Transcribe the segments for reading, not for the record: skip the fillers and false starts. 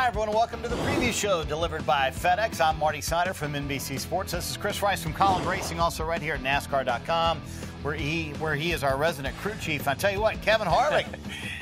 Hi, everyone, and welcome to the preview show delivered by FedEx. I'm Marty Snider from NBC Sports. This is Chris Rice from Collins Racing, also right here at NASCAR.com, where he is our resident crew chief. I tell you what, Kevin Harvick,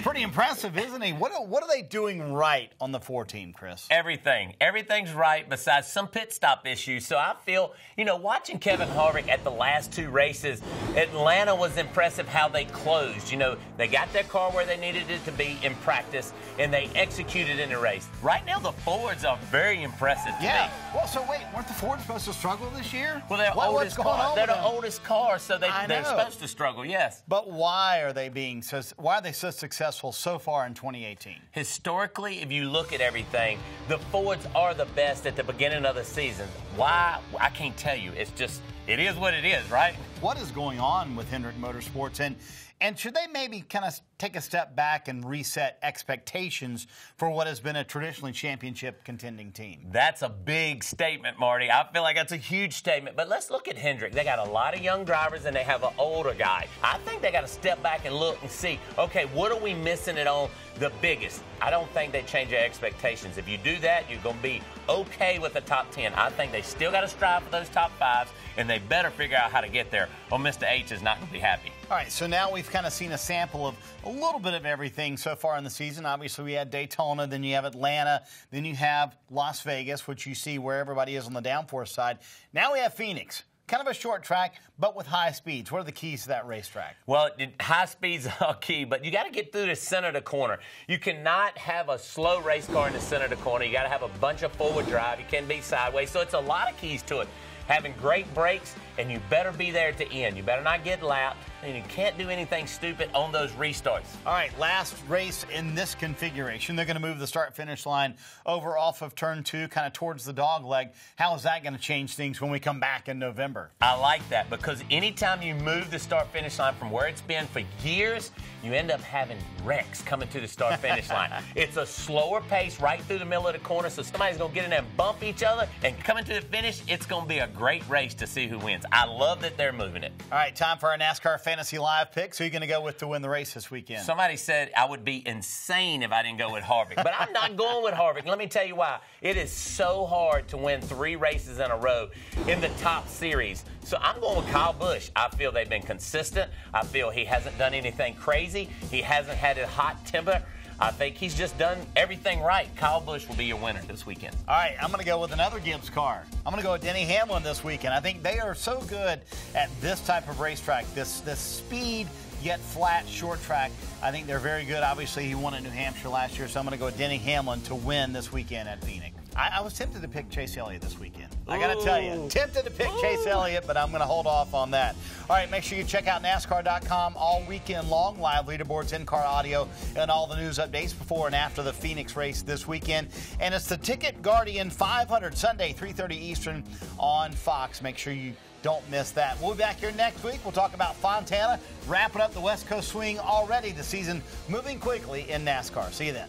pretty impressive, isn't he? What are they doing right on the 4 team, Chris? Everything. Everything's right besides some pit stop issues. So I feel, watching Kevin Harvick at the last 2 races, Atlanta was impressive how they closed. They got their car where they needed it to be in practice, and they executed in the race. Right now, the Fords are very impressive to me. Well, so wait, weren't the Fords supposed to struggle this year? Well, they're the oldest car, so they're supposed to struggle, yes. But why are they so successful so far in 2018? Historically, if you look at everything, the Fords are the best at the beginning of the season. Why? I can't tell you. It is what it is, right? What is going on with Hendrick Motorsports? And should they maybe kind of take a step back and reset expectations for what has been a traditionally championship contending team? That's a big statement, Marty. I feel like that's a huge statement. But let's look at Hendrick. They got a lot of young drivers, and they have an older guy. I think they got to step back and look and see, okay, what are we missing it on the biggest? I don't think they change their expectations. If you do that, you're going to be okay with the top 10. I think they still got to strive for those top 5s, and they better figure out how to get there, or Mr. H is not going to be happy. All right, so now we've kind of seen a sample of a little bit of everything so far in the season. Obviously, we had Daytona, then you have Atlanta, then you have Las Vegas, which you see where everybody is on the downforce side. Now we have Phoenix. Kind of a short track, but with high speeds. What are the keys to that racetrack? Well, high speeds are key, but you got to get through the center of the corner. You cannot have a slow race car in the center of the corner. You got to have a bunch of forward drive. You can't be sideways. So it's a lot of keys to it. Having great brakes, and you better be there at the end. You better not get lapped, and you can't do anything stupid on those restarts. All right, last race in this configuration. They're going to move the start-finish line over off of turn 2, kind of towards the dog leg. How is that going to change things when we come back in November? I like that, because anytime you move the start-finish line from where it's been for years, you end up having wrecks coming to the start-finish line. It's a slower pace right through the middle of the corner, so somebody's going to get in there and bump each other, and coming to the finish, it's going to be a great race to see who wins. I love that they're moving it. All right, time for our NASCAR Fantasy Live picks. Who are you going to go with to win the race this weekend? Somebody said I would be insane if I didn't go with Harvick, but I'm not going with Harvick. Let me tell you why. It is so hard to win 3 races in a row in the top series. So I'm going with Kyle Busch. I feel they've been consistent. I feel he hasn't done anything crazy. He hasn't had a hot temper. I think he's just done everything right. Kyle Busch will be your winner this weekend. All right, I'm going to go with another Gibbs car. I'm going to go with Denny Hamlin this weekend. I think they are so good at this type of racetrack, this speed yet flat short track. I think they're very good. Obviously, he won at New Hampshire last year, so I'm going to go with Denny Hamlin to win this weekend at Phoenix. I was tempted to pick Chase Elliott this weekend. I got to tell you, tempted to pick Chase Elliott, but I'm going to hold off on that. All right, make sure you check out NASCAR.com all weekend long. Live leaderboards, in-car audio, and all the news updates before and after the Phoenix race this weekend. And it's the Ticket Guardian 500, Sunday, 3:30 Eastern on Fox. Make sure you don't miss that. We'll be back here next week. We'll talk about Fontana, wrapping up the West Coast swing already. The season moving quickly in NASCAR. See you then.